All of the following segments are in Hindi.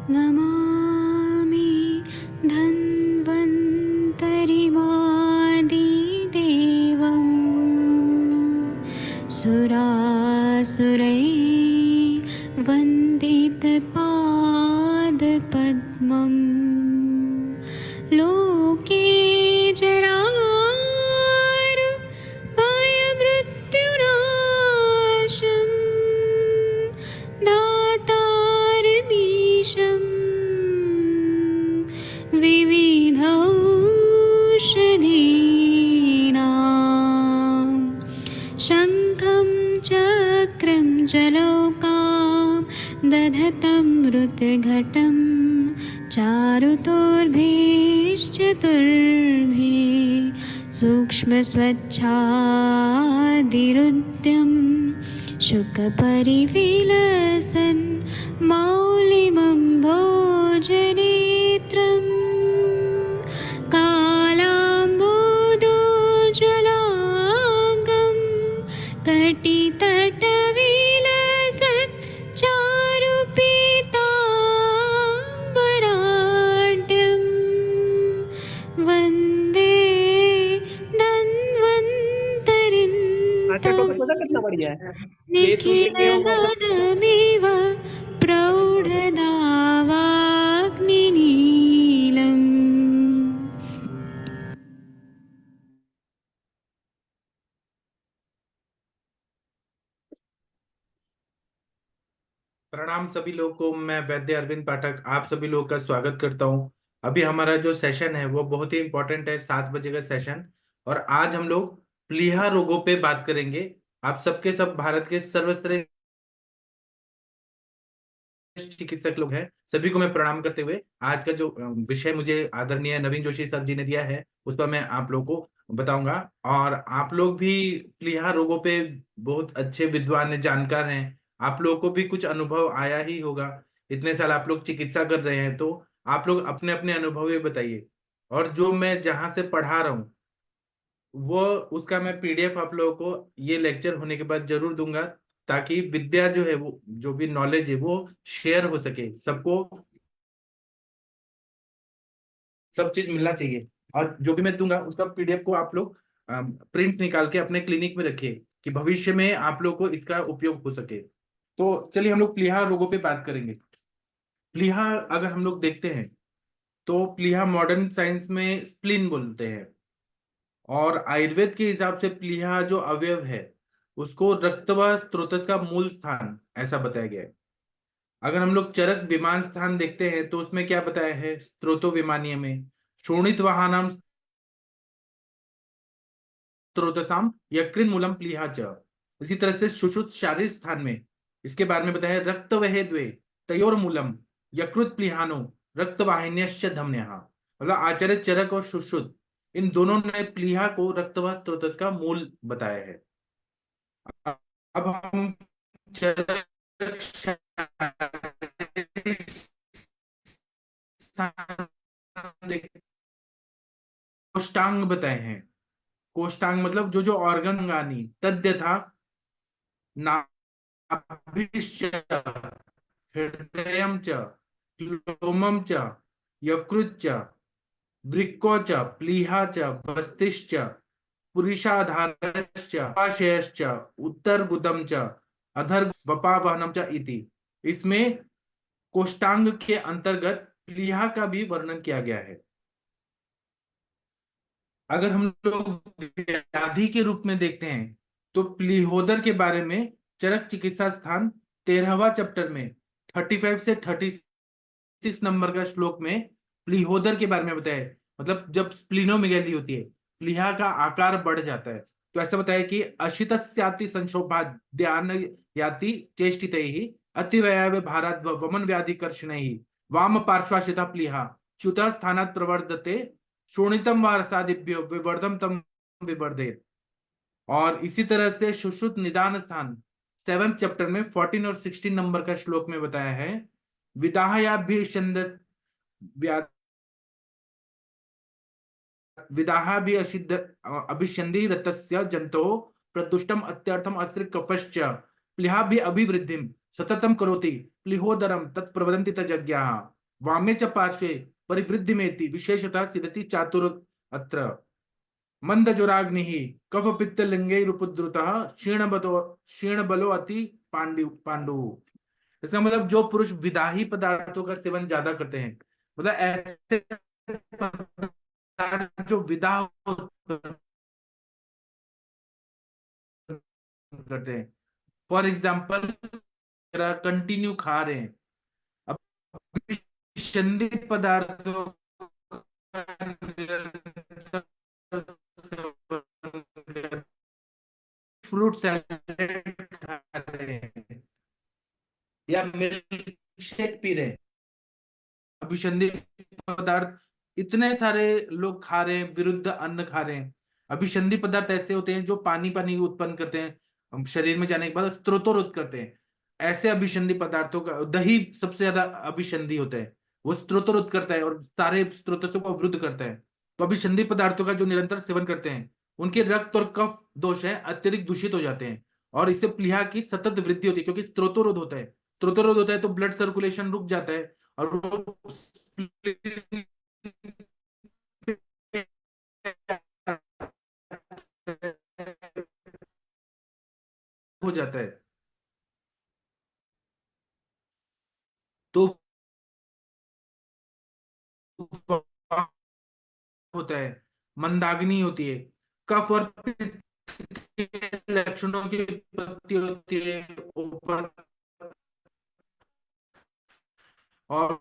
नमामि धन्वन्तरिमादिदेवं सुरासुरैर्वन्दितपादपद्मम् लोके जरामृत्युनाशं दातारमीशं विविधौषधीनां शङ्खं चक्रं जलौकां दधतं मृतघटं चारुतोर्भिश्चतुर्भिः सूक्ष्मस्वच्छादिरुद्यं शुकपरिविलसन् मौलिमं भोजनेत्रम् कालाम्बोदोज्ज्वलाङ्गं कटितटविलसत् चारुपीताम्बराढ्यं वन्दे धन्वन्तरिं अच्छा तो पता कितना बढ़िया है ये तो निखिलगगनमिव प्रौढदावाग्निनीलम्। प्रणाम सभी लोगों को। मैं वैद्य अरविंद पाठक आप सभी लोगों का स्वागत करता हूं। अभी हमारा जो सेशन है वो बहुत ही इंपॉर्टेंट है, 7 बजे का सेशन। और आज हम लोग प्लीहा रोगों पे बात करेंगे। आप सबके सब भारत के सर्वश्रेष्ठ चिकित्सक लोग हैं, सभी को मैं प्रणाम करते हुए आज का जो विषय मुझे आदरणीय नवीन जोशी सर जी ने दिया है उस पर मैं आप लोगों को बताऊंगा। और आप लोग भी प्लीहा रोगों पे बहुत अच्छे विद्वान हैं, जानकार हैं। आप लोगों को भी कुछ अनुभव आया ही होगा, इतने साल आप लोग चिकित्सा कर रहे हैं, तो आप लोग अपने अपने अनुभव ये बताइए। और जो मैं जहां से पढ़ा रहा हूँ वो उसका मैं पीडीएफ आप लोगों को ये लेक्चर होने के बाद जरूर दूंगा, ताकि विद्या जो है वो जो भी नॉलेज है वो शेयर हो सके, सबको सब चीज मिलना चाहिए। और जो भी मैं दूंगा उसका पीडीएफ को आप लोग प्रिंट निकाल के अपने क्लिनिक में रखिए कि भविष्य में आप लोग को इसका उपयोग हो सके। तो चलिए हम लोग प्लीहा रोगों पे बात करेंगे। प्लीहा अगर हम लोग देखते हैं तो प्लीहा मॉडर्न साइंस में स्प्लीन बोलते हैं, और आयुर्वेद के हिसाब से प्लीहा जो अवयव है उसको रक्तवाह स्त्रोतस का मूल स्थान ऐसा बताया गया है। अगर हम लोग चरक विमान स्थान देखते हैं तो उसमें क्या बताया है, स्त्रोतो विमानीय में शोणित वाहनम स्त्रोतसाम यकृन मूलम प्लीहा च। इसी तरह से सुषुत शारीर स्थान में इसके बारे में बताया रक्त वहे द्वे तयोर मूलम यकृत प्लीहानो रक्त वाहिन्यश्च धमन्यः। मतलब आचार्य चरक और सुश्रुत इन दोनों ने प्लीहा को रक्तवाह स्त्रोत का मूल बताया है। अब हम चरक कोष्टांग बताए हैं। कोष्टांग मतलब जो जो ऑर्गन अंगानी तद्य था, नाभिश्च, हृदयं च, क्लोमं च, यकृत च, वृक्को च, प्लीहा च, बस्तिश्च, पुरुषाधारश्च, उपाशयश्च, उत्तरगुदं च, अधर वपावहनम च इति। इसमें कोष्टांग के अंतर्गत प्लीहा का भी वर्णन किया गया है। अगर हम लोग व्याधि के रूप में देखते हैं तो प्लीहोदर के बारे में चरक चिकित्सा स्थान 13वां चैप्टर में 35 से 36 नंबर का श्लोक में प्लीहोदर के बारे में बताया है। मतलब जब स्प्लीनोमेगेली होती है, प्लीहा का आकार बढ़ जाता है, तो ऐसा बताया कि अशितस्याति संशोभाद्यान याति चेष्टितैः अतिवयावे भाराद वमन व्याधि कर्षणैः वाम पार्श्वाशिता प्लीहा च्युतः स्थानात् प्रवर्धते शोणितम वारसादिभ्यो विवर्धम तम विवर्धेत। और इसी तरह से सुश्रुत निदान स्थान 7th चैप्टर में 14 और 16 नंबर का श्लोक में बताया है, विदाहयाभ्यषन्द विदाहा भी असिद्ध अभिषंधि रतस्य जंतो प्रदुष्टम अत्यर्थम अस्त्रिक कफश्च प्लिहा भी अभिवृद्धिम सततम करोति प्लिहोदरम तत्प्रवदन्ति तज्ञाः वामे च पार्श्वे परिवृद्धिमेति विशेषतः सिद्धति चातुर अत्र मंदजुराग्निः कफ पित्त लिंगैरुपद्रुतः क्षीण बलो अति पांडु। इसका मतलब जो पुरुष विदाही पदार्थों का सेवन ज्यादा करते हैं, मतलब ऐसे पदार्थ जो विदा करते हैं, फॉर एग्जाम्पल कंटिन्यू खा रहे हैं, अब संधि पदार्थों फ्रूट सैलेड खा रहे हैं या मिल्क शेक पी रहे हैं, अभिसंधित पदार्थ इतने सारे लोग खा रहे हैं, विरुद्ध अन्न खा रहे हैं। अभिसंधि पदार्थ ऐसे होते हैं जो पानी पानी उत्पन्न करते हैं, शरीर में जाने के बाद स्त्रोतोरोध करते हैं। ऐसे अभिसंधि पदार्थों का दही सबसे ज्यादा अभिसंधि होता है, वो स्त्रोतोरोध करता है और सारे स्त्रोतों को अवरुद्ध करता है। तो अभिसंधि पदार्थों का जो निरंतर सेवन करते हैं, उनके रक्त और कफ दोष है अत्यधिक दूषित हो जाते हैं और इससे प्लीहा की सतत वृद्धि होती है, क्योंकि स्त्रोतोरोध होता है। स्त्रोतोरोध होता है तो ब्लड सर्कुलेशन रुक जाता है और वो हो जाता है। तो होता है, मंदाग्नि होती है, कफ और पित्त के लक्षणों की उत्पत्ति होती है, ऊपर और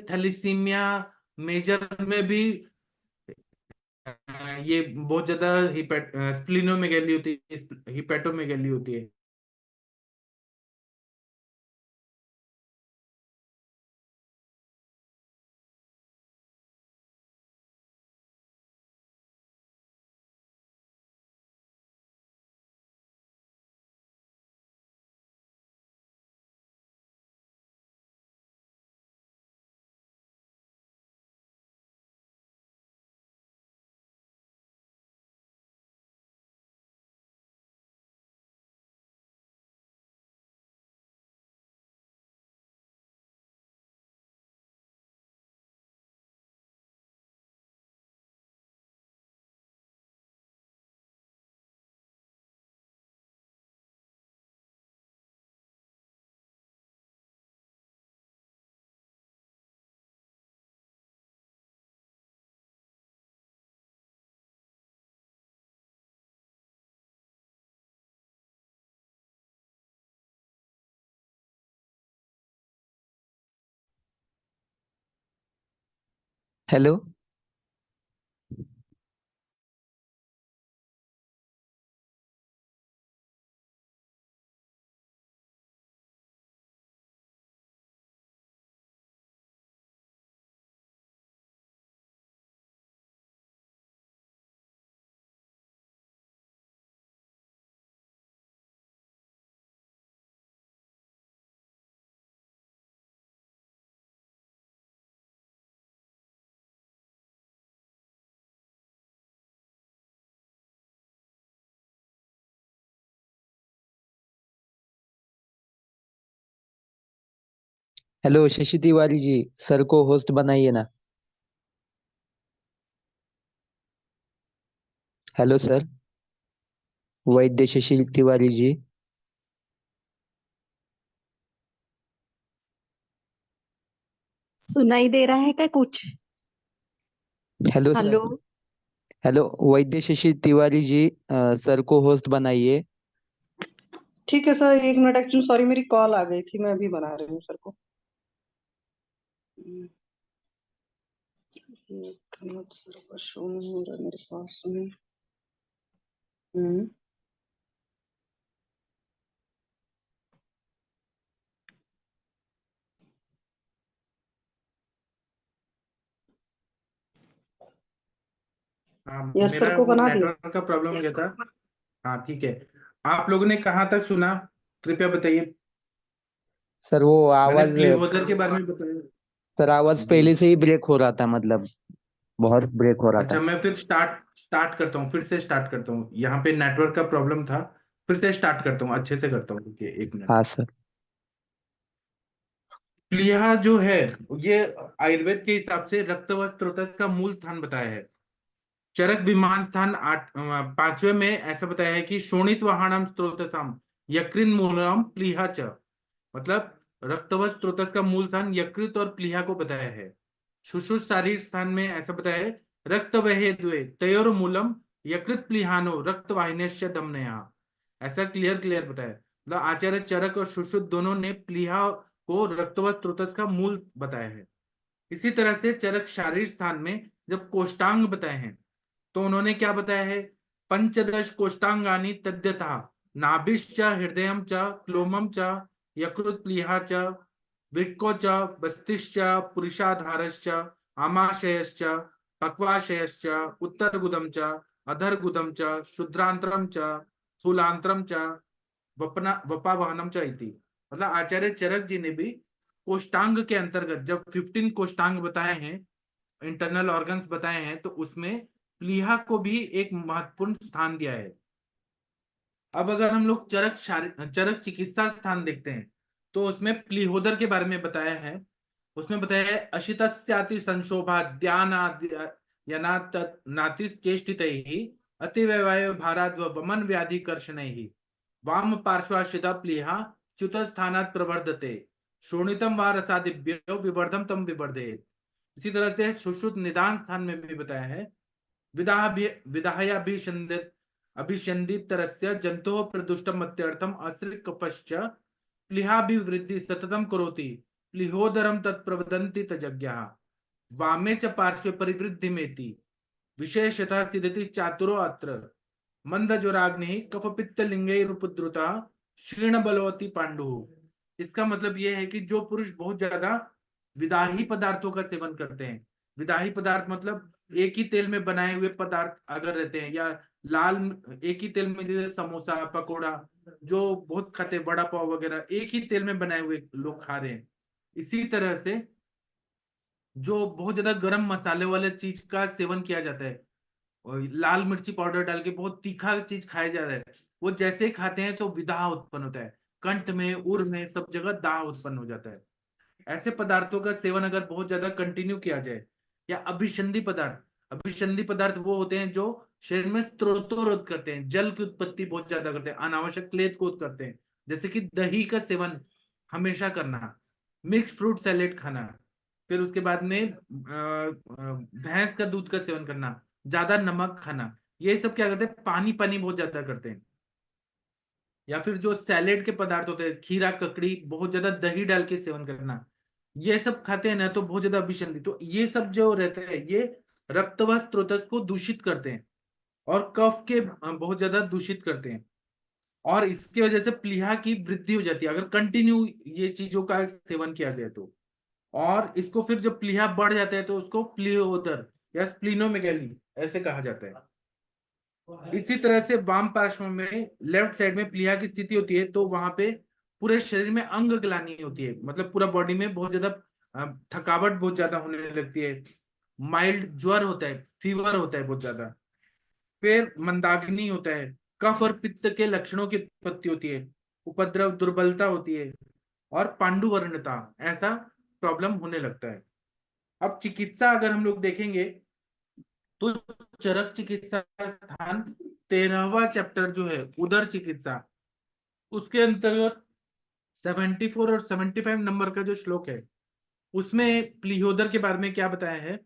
थैलीसीमिया मेजर में भी ये बहुत ज्यादा स्प्लिनोमेगेली होती है, हिपेटोमेगेली होती है। Hello. Hello Shashi Tiwari ji, sir को होस्ट बनाइए ना। हेलो सर, वैद्य शशि तिवारी जी। सुनाई दे रहा है क्या कुछ? Hello sir. हेलो। हेलो वैद्य शशि तिवारी जी, सर को होस्ट बनाइए। ठीक है सर, एक मिनट, एक्चुअली सॉरी मेरी कॉल आ गई थी, मैं अभी बना रही हूँ सर को। एक मिनट, सर का शो नहीं हो रहा मेरे पास में। हम्म, हाँ, यस सर मेरा को वो बना दिया। नेटवर्क का प्रॉब्लम हो गया था। हाँ ठीक है। आप लोगों ने कहाँ तक सुना, कृपया बताइए। सर वो मैंने आवाज, प्ली होदर के बारे में बताया। सर आवाज जी। पहले से ही ब्रेक हो रहा था, मतलब बहुत ब्रेक हो रहा अच्छा, था। मैं फिर स्टार्ट करता हूँ, फिर से स्टार्ट करता हूँ। यहाँ पे नेटवर्क का प्रॉब्लम था। फिर से स्टार्ट करता हूँ, अच्छे से करता हूँ। रुकिए एक मिनट। हाँ सर। प्लीहा जो है, ये आयुर्वेद के हिसाब से रक्त व स्रोतस का मूल स्थान बताया है। चरक विमान स्थान पांचवे में ऐसा बताया है कि शोणित वाहनम स्रोतसाम यकृन मूलम प्लीहा च। मतलब रक्त व स्रोतस का मूल स्थान यकृत और प्लीहा को बताया है। शुश्रुत शारीर स्थान में ऐसा बताया है, रक्त वहे द्वे तयोर मूलम यकृत प्लीहानो रक्त वाहिन्यश्च दमनया। ऐसा क्लियर क्लियर बताया है। मतलब आचार्य चरक और सुश्रुत दोनों ने प्लीहा को रक्त व स्रोतस का मूल बताया है। इसी तरह से चरक शारीर स्थान में जब कोष्टांग बताए हैं, तो उन्होंने क्या बताया है, पंचदश कोष्टांगानि तद्यथा नाभिश्च हृदयम च क्लोमम च यकृत प्लीहा च वृक्को च बस्तिश्च पुरुषाधारश्च आमाशयश्च पक्वाशयश्च उत्तरगुदम च अधरगुदम च शुद्रांतरम च स्थूलांतरम च वपावहनम च इति। मतलब आचार्य चरक जी ने भी कोष्टांग के अंतर्गत जब 15 कोष्टांग बताए हैं, इंटरनल ऑर्गन्स बताए हैं, तो उसमें प्लीहा को भी एक महत्वपूर्ण स्थान दिया है। अब अगर हम लोग चरक चिकित्सा स्थान देखते हैं, तो उसमें प्लीहोदर के बारे में बताया है। उसमें बताया है, अशितस्याति संशोभा ध्यान नातिश्चेष्टितैः अतिवैवाय भाराद् वमन व्याधि कर्षणैः वाम पार्श्वाशिता प्लीहा च्युत स्थानात् प्रवर्धते शोणितम वा रसादिभ्यो विवर्धम तम विवर्धेत। इसी तरह से सुश्रुत निदान स्थान में भी बताया है, विदाहयाभिषंदित अभिषंदितरस्य जंतोः प्रदुष्टमत्यर्थम असृक् कफश्च प्लीहाभिवृद्धि सततम करोति प्लीहोदरम तत्प्रवदन्ति तज्ञाः वामे च पार्श्वे परिवृद्धिमेति विशेषतः सिद्धति चातुरो अत्र मंदज्वराग्नि कफपित्तलिंगैरुपद्रुता क्षीण बलवती पांडु। इसका मतलब यह है कि जो पुरुष बहुत ज्यादा विदाही पदार्थों का सेवन करते हैं, विदाही पदार्थ मतलब एक ही तेल में बनाए हुए पदार्थ अगर रहते हैं, या लाल एक ही तेल में, जैसे समोसा पकोड़ा जो बहुत खाते हैं, वड़ा पाव वगैरह एक ही तेल में बनाए हुए लोग खा रहे हैं। इसी तरह से जो बहुत ज्यादा गरम मसाले वाले चीज का सेवन किया जाता है, और लाल मिर्ची पाउडर डाल के बहुत तीखा चीज खाया जा रहा है, वो जैसे ही खाते हैं तो विदाह उत्पन्न होता है, कंठ में उर में सब जगह दाह उत्पन्न हो जाता है। ऐसे पदार्थों का सेवन अगर बहुत ज्यादा कंटिन्यू किया जाए, या अभिसंधि पदार्थ वो होते हैं जो शरीर में स्त्रोतोरोध करते हैं, जल की उत्पत्ति बहुत ज्यादा करते हैं, अनावश्यक क्लेद को करते हैं, जैसे कि दही का सेवन हमेशा करना, मिक्स फ्रूट सैलेड खाना, फिर उसके बाद में भैंस का दूध का सेवन करना, ज्यादा नमक खाना, ये सब क्या करते हैं, पानी पानी बहुत ज्यादा करते हैं। या फिर जो सैलेड के पदार्थ होते हैं, खीरा ककड़ी, बहुत ज्यादा दही डाल के सेवन करना, ये सब खाते हैं ना, तो बहुत ज्यादा अभिसंधि, तो ये सब जो रहते हैं ये रक्त व स्रोतस को दूषित करते हैं और कफ के बहुत ज्यादा दूषित करते हैं, और इसकी वजह से प्लीहा की वृद्धि हो जाती है अगर कंटिन्यू ये चीजों का सेवन किया जाए तो। और इसको फिर जब प्लीहा बढ़ जाता है तो उसको प्लीहोदर या स्प्लीनोमेगैली ऐसे कहा जाता है। इसी तरह से वाम पार्श्व में लेफ्ट साइड में प्लीहा की स्थिति होती है, तो वहां पे पूरे शरीर में अंग ग्लानि होती है, मतलब पूरा बॉडी में बहुत ज्यादा थकावट बहुत ज्यादा होने लगती है, माइल्ड ज्वर होता है, फीवर होता है बहुत ज्यादा, फिर मंदाग्नि होता है, कफ और पित्त के लक्षणों की उत्पत्ति होती है, उपद्रव दुर्बलता होती है, और पांडुवर्णता, ऐसा प्रॉब्लम होने लगता है। अब चिकित्सा अगर हम लोग देखेंगे तो चरक चिकित्सा का स्थान 13वां चैप्टर जो है उदर चिकित्सा, उसके अंतर्गत 74 और 75 नंबर का जो श्लोक है उसमें प्लीहोदर के बारे में क्या बताया है।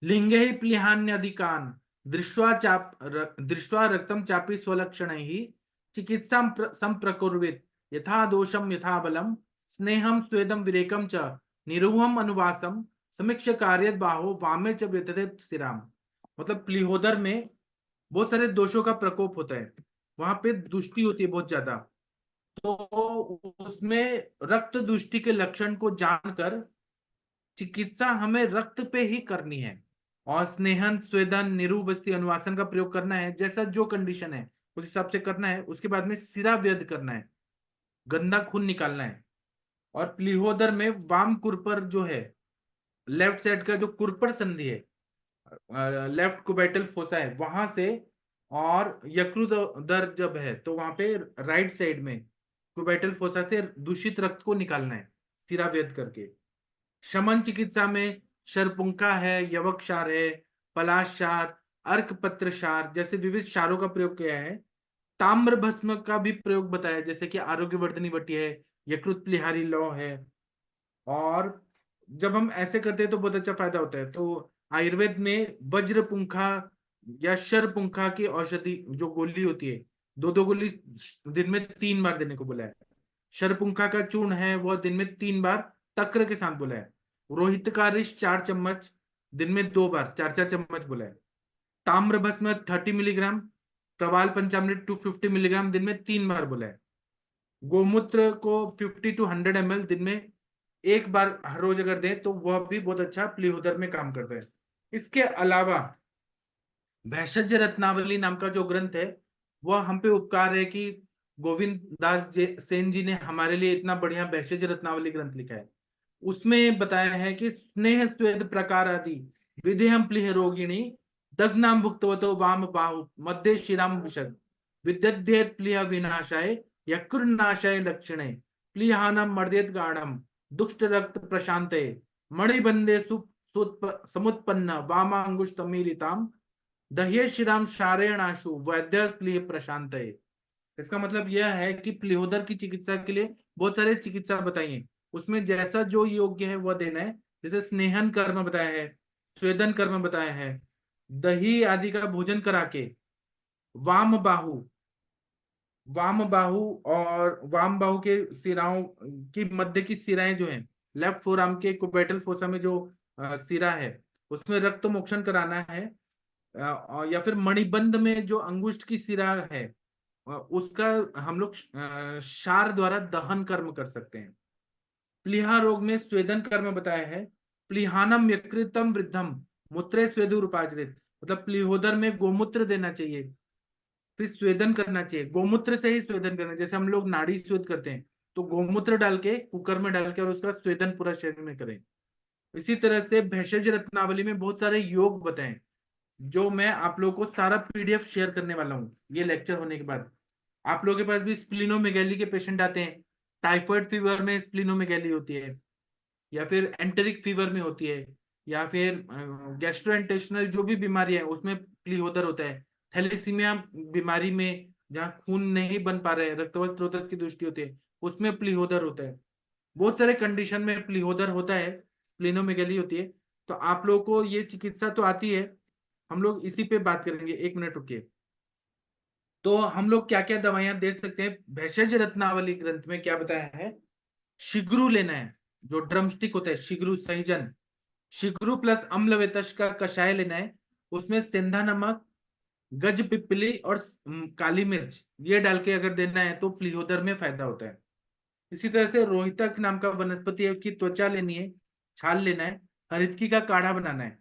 लिंगे ही प्लिहान्यधिकान दृष्ट्वा रक्तम चापी स्वलक्षण ही चिकित्सा संप्रकुर्वित यथा दोषम यथा बलम स्नेहम स्वेदम विरेकम च निरूहम अनुवासम समीक्ष कार्य बाहो वामे च व्यथते स्थिराम। मतलब प्लीहोदर में बहुत सारे दोषों का प्रकोप होता है, वहां पे दुष्टि होती है बहुत ज्यादा, तो उसमें रक्त दुष्टि के लक्षण को जानकर चिकित्सा हमें रक्त पे ही करनी है और स्नेहन स्वेदन निरूबस्ती अनुवासन का प्रयोग करना है, जैसा जो कंडीशन है उस हिसाब से करना है। उसके बाद में सिरा व्यद करना है, गंदा खून निकालना है। और प्लीहोदर में वाम कुरपर जो है, लेफ्ट साइड का जो कुरपर संधि है, लेफ्ट कुबैटल फोसा है वहां से, और यकृत जब है तो वहां पे राइट साइड में कुबैटल फोसा से दूषित रक्त को निकालना है सिरा व्यद करके। शमन चिकित्सा में शरपुंखा है, यवक क्षार है, पलाश क्षार, अर्क पत्र क्षार जैसे विविध क्षारों का प्रयोग किया है। ताम्र भस्म का भी प्रयोग बताया, जैसे कि आरोग्यवर्धनी वटी है, यकृत प्लिहारी लौ है। और जब हम ऐसे करते हैं तो बहुत अच्छा फायदा होता है। तो आयुर्वेद में वज्र पुंखा या शर पुंखा की औषधि जो गोली होती है, दो दो गोली दिन में 3 बार देने को बोला है। शरपुंखा का चूर्ण है वह दिन में 3 बार तक्र के साथ बोला है। रोहित का रिश 4 चम्मच दिन में 2 बार 4-4 चम्मच बोला है। ताम्र भस्म 30 मिलीग्राम, प्रवाल पंचामृत 250 मिलीग्राम दिन में 3 बार बोला है। गोमूत्र को 50 to 100 ml दिन में 1 बार हर रोज अगर दें तो वह भी बहुत अच्छा प्लीहोदर में काम करता है। इसके अलावा भेषज रत्नावली नाम का जो ग्रंथ है वह हम पे उपकार है कि गोविंद दास सेन जी ने हमारे लिए इतना बढ़िया भेषज रत्नावली ग्रंथ लिखा है। उसमें बताया है कि स्नेह स्वेद प्रकार आदि विधेयम प्लीह रोगिणी दग्नाम भुक्तवतो वाम बाहु मध्य शिराम विशद विद्यद्येत प्लीह विनाशाय यकृनाशाय लक्षणे प्लीहानम मर्देत गाढ़म दुष्ट रक्त प्रशांते मणिबंदे समुत्पन्न वामांगुष्टमीलिताम दह्ये शिराम शारेणाशु वैद्य प्लीह प्रशांत। इसका मतलब यह है कि प्लीहोदर की चिकित्सा के लिए बहुत सारे चिकित्सा बताइए, उसमें जैसा जो योग्य है वह देना है। जैसे स्नेहन कर्म बताया है, स्वेदन कर्म बताया है, दही आदि का भोजन करा के वाम बाहु के सिराओं की मध्य की सिराएं जो हैं, लेफ्ट फोर आर्म के कुबैटल फोसा में जो सिरा है उसमें रक्त मोक्षण कराना है। या फिर मणिबंध में जो अंगुष्ठ की सिरा है उसका हम लोग क्षार द्वारा दहन कर्म कर सकते हैं। प्लीहा रोग में स्वेदन कर्म बताया है। प्लीहानम यकृतम वृद्धम मूत्रे स्वेदुर उपाचरित, मतलब प्लीहोदर में गोमूत्र देना चाहिए, फिर स्वेदन करना चाहिए। गोमूत्र से ही स्वेदन करना, जैसे हम लोग नाड़ी स्वेद करते हैं तो गोमूत्र डाल के कुकर में डाल के और उसका स्वेदन पूरा शरीर में करें। इसी तरह से भेषज रत्नावली में बहुत सारे योग बताएं, जो मैं आप लोगों को सारा पीडीएफ शेयर करने वाला हूँ ये लेक्चर होने के बाद। आप लोगों के पास भी स्प्लिनोमेगैली के पेशेंट आते हैं, टाइफाइड फीवर में स्प्लिनोमेगैली होती है, या फिर एंटेरिक फीवर में होती है, या फिर गैस्ट्रोइंटेस्टिनल जो भी बीमारी है उसमें प्लीहोदर होता है। थैलेसीमिया बीमारी में जहाँ खून नहीं बन पा रहे हैं, रक्तवस्त्रोतस की दृष्टि होती है, उसमें प्लीहोदर होता है। बहुत सारे कंडीशन में प्लीहोदर होता है, स्प्लिनोमेगैली होती है। तो आप लोगों को ये चिकित्सा तो आती है, हम लोग इसी पे बात करेंगे। 1 मिनट रुकिए। तो हम लोग क्या क्या दवाइयां दे सकते हैं, भेषज रत्नावली ग्रंथ में क्या बताया है। शिग्रू लेना है, जो ड्रमस्टिक होता है, शिग्रू संयोजन, शिग्रू प्लस अम्लवेतश का कषाय लेना है। उसमें सेंधा नमक, गज पिपली और काली मिर्च ये डाल के अगर देना है तो प्लीहोदर में फायदा होता है। इसी तरह से रोहितक नाम का वनस्पति है, उसकी त्वचा लेनी है, छाल लेना है, हरितकी का काढ़ा बनाना है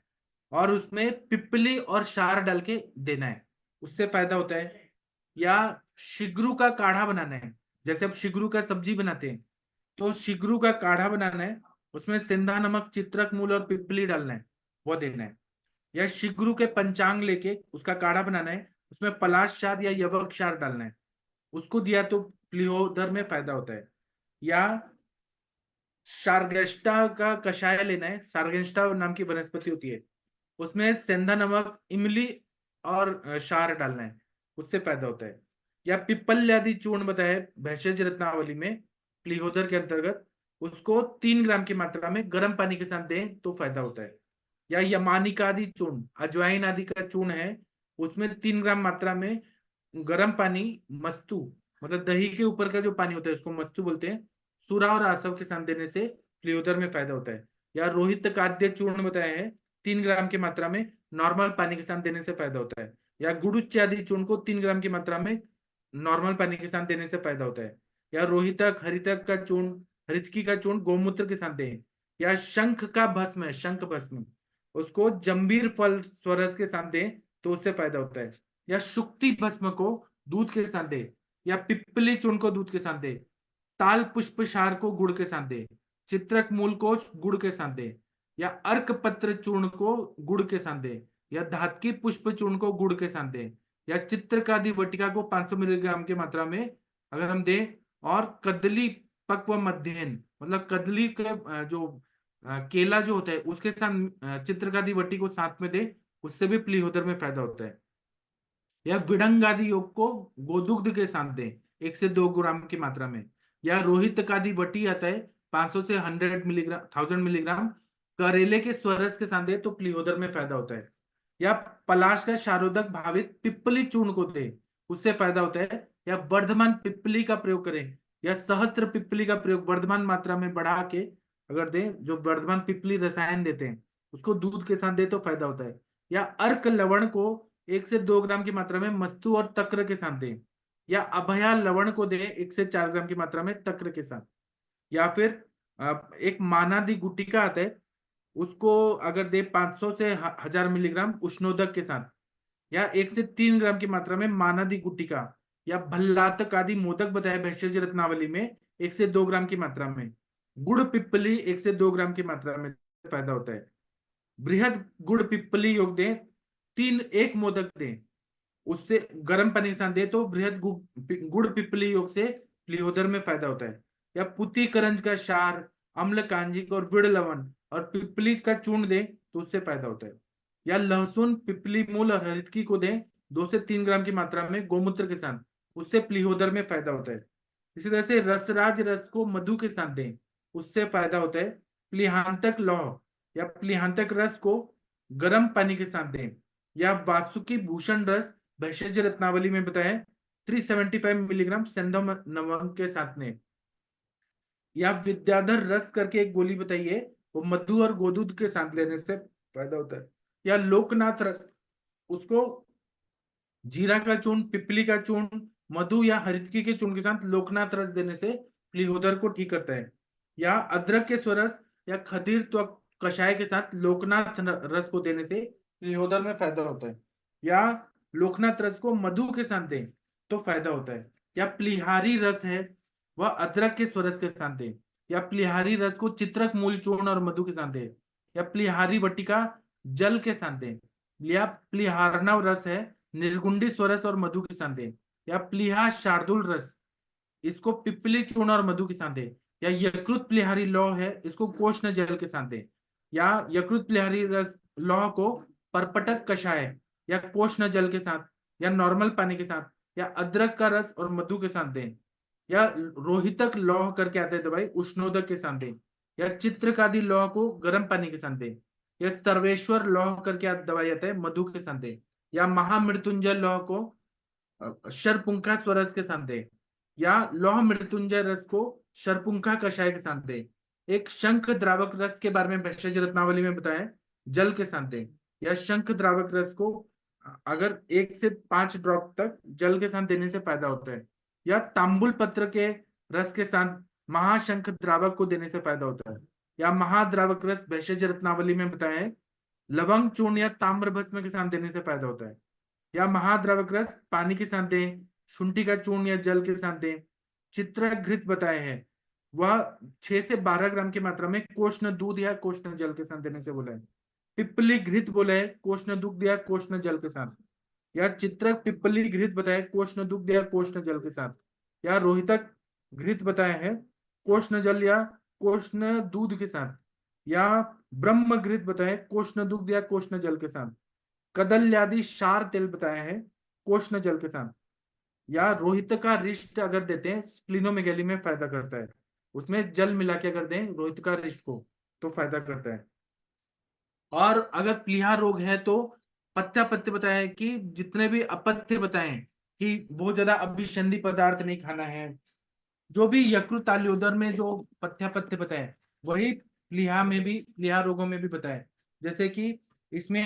और उसमें पिपली और क्षार डाल के देना है, उससे फायदा होता है। या शिग्रू का काढ़ा बनाना है, जैसे अब शिग्रू का सब्जी बनाते हैं तो शिग्रू का काढ़ा बनाना है, उसमें सेंधा नमक, चित्रक मूल और पिपली डालना है, वो देना है। या शिग्रू के पंचांग लेके उसका काढ़ा बनाना है, उसमें पलाश क्षार या यवक क्षार डालना है, उसको दिया तो प्लीहोदर में फायदा होता है। या शार्गेस्टा का कषाय लेना है। शार्गेस्टा नाम की वनस्पति होती है, उसमें सेंधा नमक, इमली और क्षार डालना है, उससे फायदा होता है। या पिप्पल आदि चूर्ण बताया है भेषज रत्नावली में प्लीहोदर के अंतर्गत, उसको 3 ग्राम की मात्रा में गर्म पानी के साथ दें तो फायदा होता है। या यमानिका आदि चूर्ण, अजवाइन आदि का चूर्ण है, उसमें 3 ग्राम मात्रा में गर्म पानी मस्तु, मतलब दही के ऊपर का जो पानी होता है उसको मस्तु बोलते हैं, सूरा और आसव के साथ देने से प्लीहोदर में फायदा होता है। या रोहित काद्य चूर्ण बताया है 3 ग्राम की मात्रा में नॉर्मल पानी के साथ देने से फायदा होता है। या गुड़ुच्च आदि चूर्ण को 3 ग्राम की मात्रा में नॉर्मल पानी के साथ देने से फायदा होता है। या रोहितक हरितक का चूर्ण, हरितकी का चूर्ण गौमूत्र के साथ दें। या शंख का भस्म है, शंख भस्म, उसको जंबीर फल स्वरस के साथ दें तो उससे फायदा होता है। या शुक्ति भस्म को दूध के साथ दे। या पिप्पली चूर्ण को दूध के साथ दे। ताल पुष्प क्षार को गुड़ के साथ दे। चित्रक मूल को गुड़ के साथ दे। या अर्क पत्र चूर्ण को गुड़ के साथ दे। या धातकी पुष्प चूर्ण को गुड़ के साथ दे। या चित्रकादि वटिका को 500 मिलीग्राम की मात्रा में अगर हम दें। और कदली पक्व मध्यन, मतलब कदली के जो केला जो होता है उसके साथ चित्रकादि वटी को साथ में दे, उससे भी प्लीहोदर में फायदा होता है। या विडंग आदि योग को गोदुग्ध के साथ दें 1 से 2 ग्राम की मात्रा में। या रोहित कादि वटी आता है 500 से 100 मिलीग्राम 1000 मिलीग्राम करेले के स्वरस के साथ दे तो प्लीहोदर में फायदा होता है। या पलाश का शारोदक भावित पिप्पली चूर्ण को दे, उससे फायदा होता है। या वर्धमान पिप्पली का प्रयोग करें, या सहस्त्र पिप्पली का प्रयोग वर्धमान मात्रा में बढ़ा के अगर दें, जो वर्धमान पिप्पली रसायन देते हैं उसको दूध के साथ दे तो फायदा होता है। या अर्क लवण को 1 से 2 ग्राम की मात्रा में मस्तु और तक्र के साथ दें। या अभया लवण को दें 1 से 4 ग्राम की मात्रा में तक्र के साथ। या फिर एक मानादि गुटिका आता है, उसको अगर दे 500 से 1000 मिलीग्राम उष्णोदक के साथ। या 1 से 3 ग्राम की मात्रा में मानादि गुटिका। या भल्लातक आदि मोदक बताया भेषज रत्नावली में 1 से 2 ग्राम की मात्रा में। गुड़ पिप्पली 1 से 2 ग्राम की मात्रा में फायदा होता है। बृहद गुड़ पिप्पली योग दें 1 मोदक दें, उससे गर्म पानी के साथ दे तो बृहद गुड़ पिप्पली योग से प्लीहोदर में फायदा होता है। या पुती करंज का क्षार, अम्ल कांजिक और विड़ लवण और पिप्पली का चूर्ण दे तो उससे फायदा होता है। या लहसुन, पिप्पली मूल और हरितकी को दें 2 से 3 ग्राम की मात्रा में गोमूत्र के साथ, उससे प्लीहोदर में फायदा होता है। इसी तरह से रसराज रस को मधु के साथ दें, उससे फायदा होता है। प्लीहांतक लौह या प्लीहांतक रस को गर्म पानी के साथ दें। या वासुकी भूषण रस भेषज रत्नावली में बताया 375 मिलीग्राम सेंधव नमक के साथ में। या विद्याधर रस करके एक गोली बताइए, वो मधु और गोदूध के साथ लेने से फायदा होता है। या लोकनाथ रस, उसको जीरा का चूर्ण, पिपली का चूर्ण, मधु या हरितकी के चूर्ण के साथ लोकनाथ रस देने से प्लीहोदर को ठीक करता है। या अदरक के स्वरस या खदीर त्वक कषाय के साथ लोकनाथ रस को देने से प्लीहोदर में फायदा होता है। या लोकनाथ रस को मधु के साथ दें तो फायदा होता है। या प्लीहारी रस है वह अदरक के स्वरस के साथ दें। या प्लीहारी रस को चित्रक मूल चूर्ण और मधु के साथ दें। या प्लीहारी वटिका जल के साथ दें। या प्लीहारनव रस है निर्गुंडी स्वरस और मधु के साथ दें। या प्लीहा शार्दुल रस, इसको पिप्पली चूर्ण और मधु के साथ दें। या यकृत प्लीहारी लौह है, इसको कोष्ण जल के साथ दें। या यकृत प्लीहारी रस लौह को परपटक कषाय या कोष्ण जल के साथ या नॉर्मल पानी के साथ या अदरक का रस और मधु के साथ दें। या रोहितक लौह करके आता है दवाई, उष्णोदक के साथ दें। या चित्रकादि लौह को गर्म पानी के साथ दें। या सर्वेश्वर लौह करके दवाई आता है, मधु के साथ दें। या महामृत्युंजय लौह को शरपुंखा स्वरस के साथ दें। या लौह मृत्युंजय रस को शरपुंखा कषाय के साथ दें। एक शंख द्रावक रस के बारे में भेषज रत्नावली में बताया, जल के साथ दें। या शंख द्रावक रस को अगर 1 से 5 ड्रॉप तक जल के साथ देने से फायदा होता है। या तांबुल पत्र के रस के साथ महाशंख द्रावक को देने से फायदा होता है। या महाद्रावक रस भेषज रत्नावली में बताया है लवंग चूर्ण या ताम्र भस्म के साथ देने से फायदा होता है। या महाद्रावक रस पानी के साथ दें, शुंठी का चूर्ण या जल के साथ दें। चित्रघृत बताया है वह 6 से 12 ग्राम की मात्रा में कोष्ण दूध या कोष्ण जल के साथ देने से बोला है। पिप्पली घृत बोला है कोष्ण दुग्ध या कोष्ण जल के साथ। या चित्रक पिप्पली घृत बताया कोष्ण दुग्ध या कोष्ण जल के साथ। या रोहितक घृत बताया है कोष्ण जल या कोष्ण दूध के साथ, या ब्रह्मघृत बताया कोष्ण दूध या कोष्ण जल के साथ, कदल्यादि क्षार तेल बताया है कोष्ण जल के साथ, या रोहित का रिष्ट अगर देते हैं स्प्लिनोमेगेली में फायदा करता है, उसमें जल मिला के अगर दें रोहित का रिष्ट को तो फायदा करता है। और अगर प्लीहा रोग है तो पत्या पत्य बताया है कि जितने भी अपत्य बताए कि बहुत ज्यादा अभिसंधि पदार्थ नहीं खाना है, जो भी यकृत ताल्योदर में जो पथ्य पत्य बताए वही प्लीहा में भी, प्लीहा रोगों में भी बताए। जैसे कि इसमें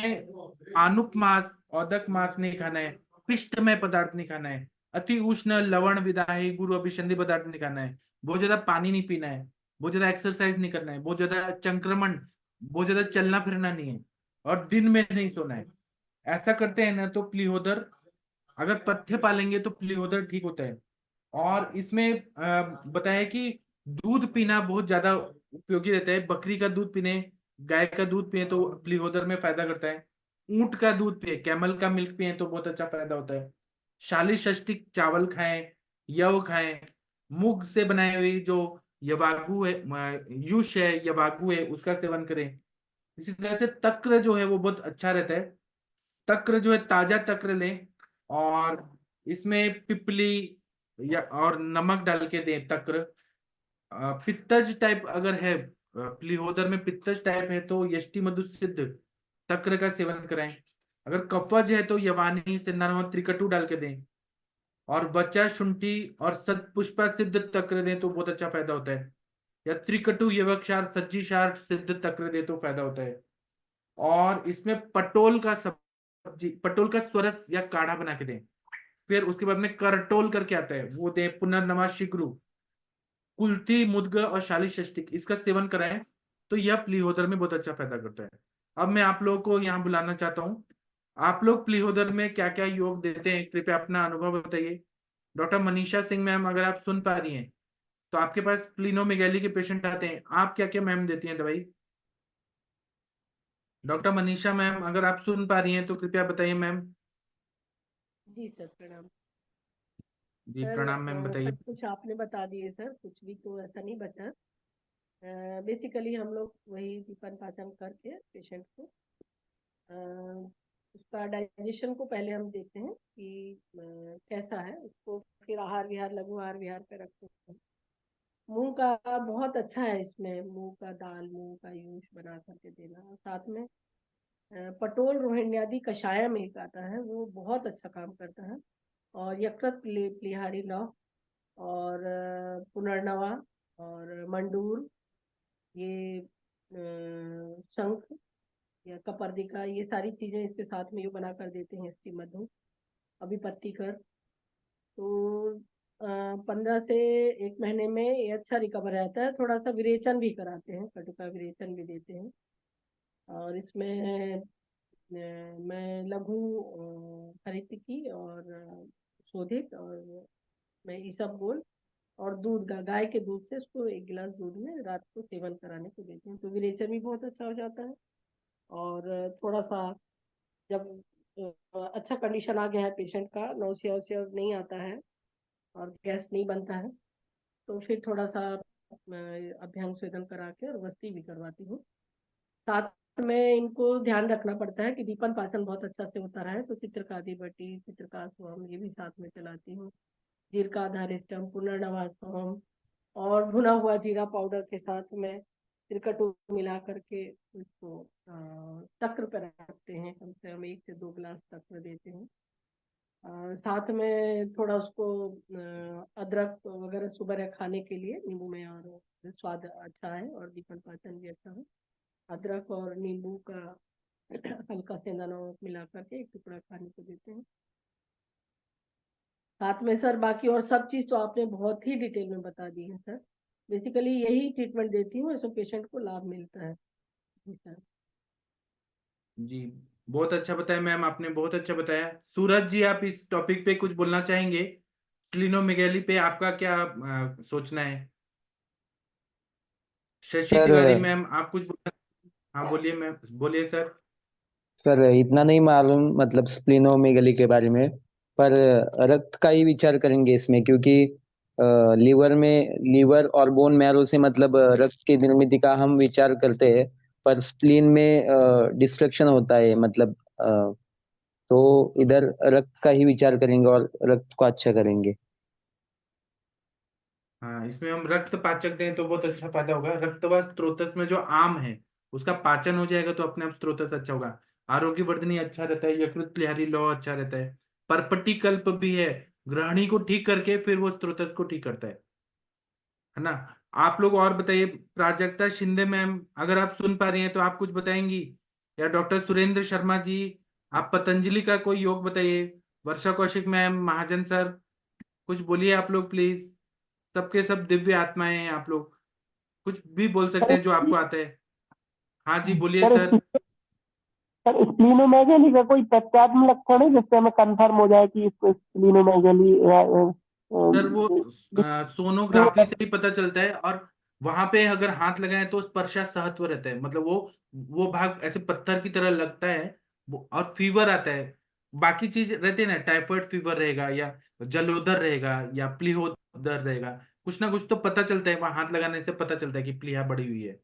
आनुक मांस, औदक मांस नहीं खाना है, पिष्टमय पदार्थ नहीं खाना है, अति उष्ण लवण विदाही गुरु अभिसंधि पदार्थ नहीं खाना है, बहुत ज्यादा पानी नहीं पीना है, बहुत ज्यादा एक्सरसाइज नहीं करना है, बहुत ज्यादा संक्रमण, बहुत ज्यादा चलना फिरना नहीं है, और दिन में नहीं सोना है। ऐसा करते हैं ना तो प्लीहोदर, अगर पथ्य पालेंगे तो प्लीहोदर ठीक होता है। और इसमें बताया कि दूध पीना बहुत ज्यादा उपयोगी रहता है, बकरी का दूध पीने, गाय का दूध पिए तो प्लीहोदर में फायदा करता है, ऊंट का दूध पिए, कैमल का मिल्क पिए तो बहुत अच्छा फायदा होता है, शाली षष्टिक चावल खाएं, यव खाएं, मूंग से बनाई हुई जो यवागु है, युष है, यवागु है, उसका सेवन करें। इसी तरह से तक्र जो है वो बहुत अच्छा रहता है, तक्र जो है ताजा तक्र लें, और इसमें पिपली या और नमक डाल के दें तक्र। पित्तज टाइप अगर है, प्लीहोदर में पित्तज टाइप है तो यष्टि मधु सिद्ध तक्र का सेवन कराएं। अगर कफज है तो यवानी से नरम त्रिकटु डाल के दें, और वचा शुंठी और सतपुष्पा सिद्ध तक्र दें तो बहुत अच्छा फायदा होता है, या त्रिकटु यवक्षार सज्जीशार सिद्ध तक्र दे तो फायदा होता है। और इसमें पटोल का सब्जी, पटोल का स्वरस या काढ़ा बना के दें। फिर उसके बाद में करटोल करके आता है वो दें, पुनर्नवा शिग्रु, कुल्थी मुद्ग और शाली षष्टिक, इसका सेवन कराएं तो यह प्लीहोदर में बहुत अच्छा फायदा करता है। अब मैं आप लोगों को यहाँ बुलाना चाहता हूँ, आप लोग प्लीहोदर में क्या क्या योग देते हैं कृपया अपना अनुभव बताइए। डॉक्टर मनीषा सिंह मैम अगर आप सुन पा रही हैं तो आपके पास स्प्लिनोमेगैली के पेशेंट आते हैं, आप क्या क्या मैम देती हैं दवाई। डॉक्टर मनीषा मैम अगर आप सुन पा रही हैं तो कृपया बताइए मैम। जी सर, प्रणाम जी सर। प्रणाम मैम बताइए। सब कुछ आपने बता दिए सर, कुछ भी तो ऐसा नहीं बचा। बेसिकली हम लोग वही दीपन पाचन करके पेशेंट को उसका डाइजेशन को पहले हम देखते हैं कि कैसा है, उसको फिर आहार विहार, लघु आहार विहार पे रखते हैं। मूंग का बहुत अच्छा है, इसमें मूंग का दाल, मूंग का यूज बना करके देना। और साथ में पटोल रोहिण्यादि कषायम एक आता है, वो बहुत अच्छा काम करता है। और यकृत प्लीहारी लौ और पुनर्नवा और मंडूर, ये शंख या कपर्दिका, ये सारी चीजें इसके साथ में ये बना कर देते हैं। इसकी मधु अभिपत्ति कर तो 15 से 1 महीने में ये अच्छा रिकवर रहता है। थोड़ा सा विरेचन भी कराते हैं, कटुका विरेचन भी देते हैं। और इसमें मैं लघु हरितिकी और शोधित और मैं इसबगोल और दूध का, गाय के दूध से इसको 1 गिलास दूध में रात को सेवन कराने को देते हैं, तो विरेचन भी बहुत अच्छा हो जाता है। और थोड़ा सा जब अच्छा कंडीशन आ गया है पेशेंट का, नौसिया वोसिया नहीं आता है और गैस नहीं बनता है, तो फिर थोड़ा सा अभ्यंग स्वेदन करा के और वस्ती भी करवाती हूँ। साथ में इनको ध्यान रखना पड़ता है कि दीपन पाचन बहुत अच्छा से होता रहे, तो चित्रकादि बटी, चित्रका सोम, ये भी साथ में चलाती हूँ। दीर्घाधारिष्टम, पुनर्नवा सोम और भुना हुआ जीरा पाउडर के साथ में त्रिकटु मिला करके उसको तक्र पर रखते हैं। कम से कम 1 से 2 गिलास तक्र देते हैं। साथ में थोड़ा उसको अदरक वगैरह सुबह खाने के लिए नींबू में, और स्वाद अच्छा है और दीपन पाचन भी अच्छा है। अदरक और नींबू का हल्का से नमक मिला करके 1 टुकड़ा खाने को देते हैं। साथ में सर बाकी और सब चीज तो आपने बहुत ही डिटेल में बता दी है सर। बेसिकली यही ट्रीटमेंट देती हूँ, इसमें पेशेंट को लाभ मिलता है। जी सर। जी बहुत अच्छा बताया मैम, आपने बहुत अच्छा बताया। सूरज जी आप इस टॉपिक पे कुछ बोलना चाहेंगे, क्लिनोमेगैली पे आपका क्या सोचना है। शशि सर तिवारी मैम आप कुछ हाँ बोलिए मैम, बोलिए सर। सर इतना नहीं मालूम मतलब स्प्लिनोमेगली के बारे में, पर रक्त का ही विचार करेंगे इसमें, क्योंकि लीवर और बोन मैरो से मतलब रक्त की निर्मिति का हम विचार करते हैं, पर स्प्लीन में डिस्ट्रक्शन होता है, मतलब तो इधर रक्त का ही विचार करेंगे और रक्त को अच्छा करेंगे। हाँ, इसमें हम रक्त पाचक दें तो बहुत अच्छा फायदा होगा। रक्त व स्त्रोतस में जो आम है उसका पाचन हो जाएगा तो अपने आप स्त्रोतस अच्छा होगा। आरोग्य वर्धनी अच्छा रहता है, यकृत लिहारी लौह अच्छा रहता है, परपटी कल्प भी है, ग्रहणी को ठीक करके फिर वो स्त्रोतस को ठीक करता है ना। आप लोग और बताइए, प्राजक्ता शिंदे मैम अगर आप सुन पा रही हैं तो आप कुछ बताएंगी, या डॉक्टर सुरेंद्र शर्मा जी आप पतंजलि का कोई योग बताइए, वर्षा कौशिक मैम, महाजन सर, कुछ बोलिए आप लोग प्लीज। सबके सब दिव्य आत्माएं हैं, आप लोग कुछ भी बोल सकते हैं जो आपको आता है। हाँ जी बोलिए सर सर। सर स्प्लीनोमेगेली का कोई प्रत्यात्म लक्षण है जिससे हमें कंफर्म हो जाए कि इसको स्प्लीनोमेगेली सर वो सोनोग्राफी से ही पता चलता है, और वहां पे अगर हाथ लगाएं तो स्पर्शा सहत्व रहता है, मतलब वो भाग ऐसे पत्थर की तरह लगता है। और फीवर आता है, बाकी चीज रहते हैं ना, टाइफाइड फीवर रहेगा या जलोदर रहेगा या प्लीहोदर रहेगा, कुछ ना कुछ तो पता चलता है, वहां हाथ लगाने से पता चलता है कि प्लीहा बढ़ी हुई है।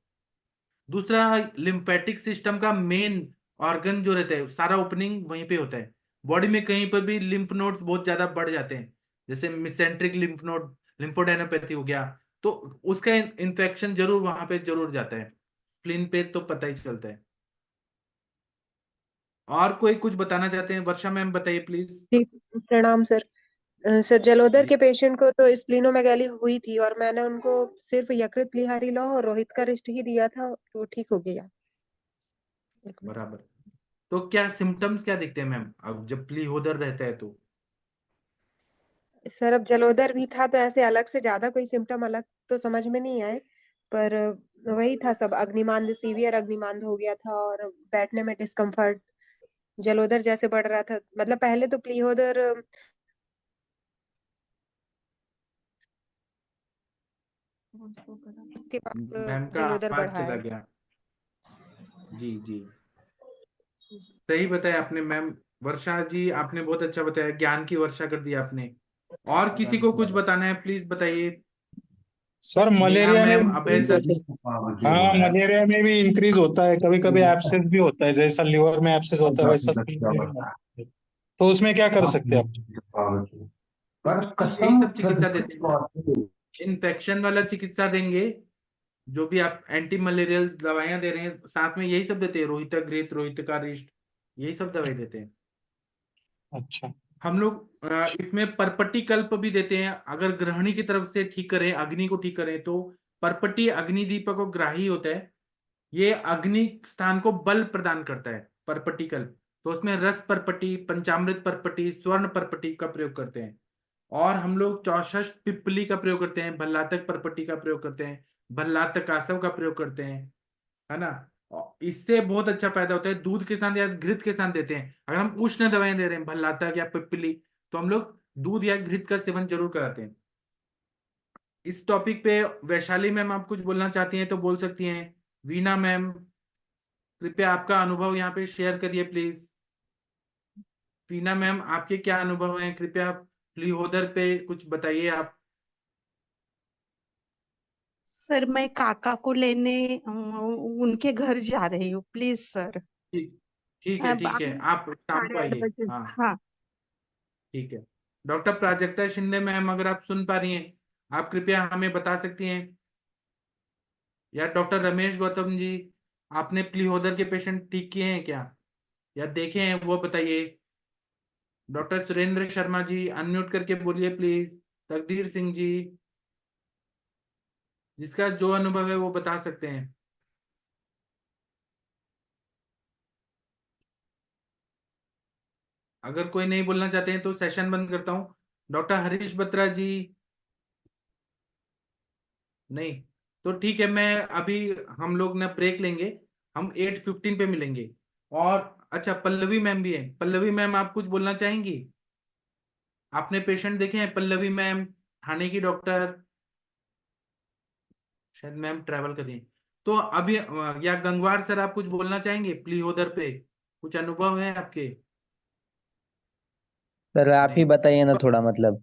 दूसरा, लिम्फेटिक सिस्टम का मेन ऑर्गन जो रहता है सारा ओपनिंग वहीं पे होता है। बॉडी में कहीं पर भी लिम्फ नोड्स बहुत ज्यादा बढ़ जाते हैं, जैसे मिसेंट्रिक लिम्फ नोड, लिम्फोडेनोपैथी हो गया, तो उसका इन्फेक्शन जरूर वहां पे जरूर जाता है। स्प्लीन पे तो पता ही चलता है। और कोई कुछ बताना चाहते हैं? वर्षा मैम बताइए प्लीज। जी, प्रणाम सर। सर जलोदर जी के पेशेंट को तो स्प्लीनोमेगाली हुई थी और मैंने उनको सिर्फ यकृत लिहारी लौह और रोहित का रिस्ट ही दिया था तो ठीक हो गया। एक मिनट। बराबर। तो क्या सिम्टम्स क्या दिखते हैं मैम अब जब प्लीहोदर रहता है तो? सर अब जलोदर भी था तो ऐसे अलग से ज्यादा कोई सिम्टम अलग तो समझ में नहीं आए, पर वही था सब, अग्निमांद सीवियर अग्निमांद हो गया था और बैठने में डिस्कम्फर्ट, जलोदर जैसे बढ़ रहा था, मतलब पहले तो प्लीहोदर के बाद मैम का जलोदर आवाज बढ़ा चला है। गया। जी जी, सही बताया आपने मैम। वर्षा जी आपने बहुत अच्छा बताया, ज्ञान की वर्षा कर दी आपने। और किसी को कुछ बताना है प्लीज बताइए। सर नेहा मलेरिया में मैम, अभय सर। हाँ मलेरिया में भी इंक्रीज होता है, कभी कभी एब्सेस भी होता है, जैसा लिवर में एब्सेस होता है वैसा स्प्लीन में भी होता है। तो उसमें क्या कर सकते हैं आप? यही सब चिकित्सा देते हैं, इन्फेक्शन वाला चिकित्सा देंगे। जो भी आप एंटी मलेरियल दवाइयां दे रहे हैं साथ में यही सब देते हैं, रोहित घृत, रोहित का रिष्ट, यही सब दवाई देते हैं। अच्छा। हम लोग इसमें परपट्टी कल्प भी देते हैं, अगर ग्रहणी की तरफ से ठीक करें, अग्नि को ठीक करें तो परपट्टी अग्नि दीपक को ग्राही होता है, ये अग्नि स्थान को बल प्रदान करता है परपट्टी कल्प। तो उसमें रस परपट्टी, पंचामृत परपट्टी, स्वर्ण परपट्टी का प्रयोग करते हैं। और हम लोग चौषष्ठ पिप्पली का प्रयोग करते हैं, भल्लातक परपट्टी का प्रयोग करते हैं, भल्लातक आसव का प्रयोग करते हैं, है ना। और इससे बहुत अच्छा फायदा होता है। दूध के साथ या घृत के साथ देते हैं, अगर हम उष्ण दवाएं दे रहे हैं भल्लातक या पिप्पली, तो हम लोग दूध या घृत का सेवन जरूर कराते हैं। इस टॉपिक पे वैशाली मैम आप कुछ बोलना चाहती हैं तो बोल सकती हैं। वीना मैम कृपया आपका अनुभव यहाँ पे शेयर करिए प्लीज। वीना मैम आपके क्या अनुभव हैं, कृपया प्लीहोदर पे कुछ बताइए आप। सर मैं काका को लेने उनके घर जा रही हूँ, प्लीज सर। ठीक, ठीक है अब ठीक है, आप शाम को 8:30 आइए। बजे। हाँ हाँ। ठीक है। डॉक्टर प्राजक्ता शिंदे मैम अगर आप सुन पा रही हैं, आप कृपया हमें बता सकती हैं। या डॉक्टर रमेश गौतम जी, आपने प्लीहोदर के पेशेंट ठीक किए हैं क्या, या देखे हैं वो बताइए। डॉक्टर सुरेंद्र शर्मा जी अनम्यूट करके बोलिए प्लीज। तकदीर सिंह जी, जिसका जो अनुभव है वो बता सकते हैं। अगर कोई नहीं बोलना चाहते हैं तो सेशन बंद करता हूं। डॉक्टर हरीश बत्रा जी, नहीं, तो ठीक है, मैं अभी, हम लोग ना ब्रेक लेंगे, हम 8:15 पे मिलेंगे। और अच्छा, पल्लवी मैम भी है, पल्लवी मैम आप कुछ बोलना चाहेंगी? आपने पेशेंट देखे हैं पल्लवी मैम, थाने की डॉक्टर, शायद मैम ट्रैवल कर रही हैं। तो अभी या गंगवार सर आप कुछ बोलना चाहेंगे प्लीहोदर पे, कुछ अनुभव है आपके? सर आप ही नहीं, बताइए ना तो थोड़ा, मतलब।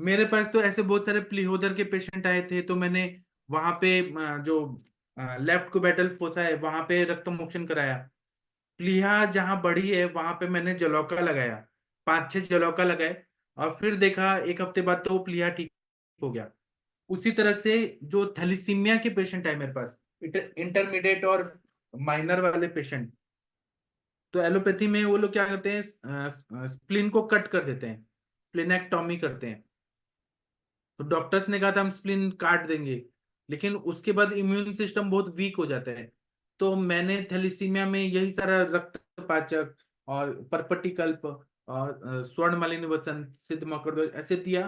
मेरे पास तो ऐसे बहुत सारे प्लीहोदर के पेशेंट आए थे, तो मैंने वहां पे जो लेफ्ट कुबैटल फोसा है वहां पे रक्त मोक्षण कराया। प्लीहा जहां बढ़ी है वहां पे मैंने जलौका लगाया, 5-6 जलौका लगाए, और फिर देखा एक हफ्ते बाद तो वो प्लीहा ठीक हो गया। उसी तरह से जो थैलीसीमिया के पेशेंट है मेरे पास, इंटरमीडिएट और माइनर वाले पेशेंट, तो एलोपैथी में वो लोग क्या करते हैं, स्प्लिन को कट कर देते हैं, स्प्लिनेक्टॉमी करते हैं। तो डॉक्टर्स ने कहा था हम स्प्लिन काट देंगे, लेकिन उसके बाद इम्यून सिस्टम बहुत वीक हो जाता है। तो मैंने थैलीसीमिया में यही सारा रक्तपाचक और परपटिकल्प और स्वर्ण मालिनीवसन, सिद्ध मकरध्वज ऐसे दिया,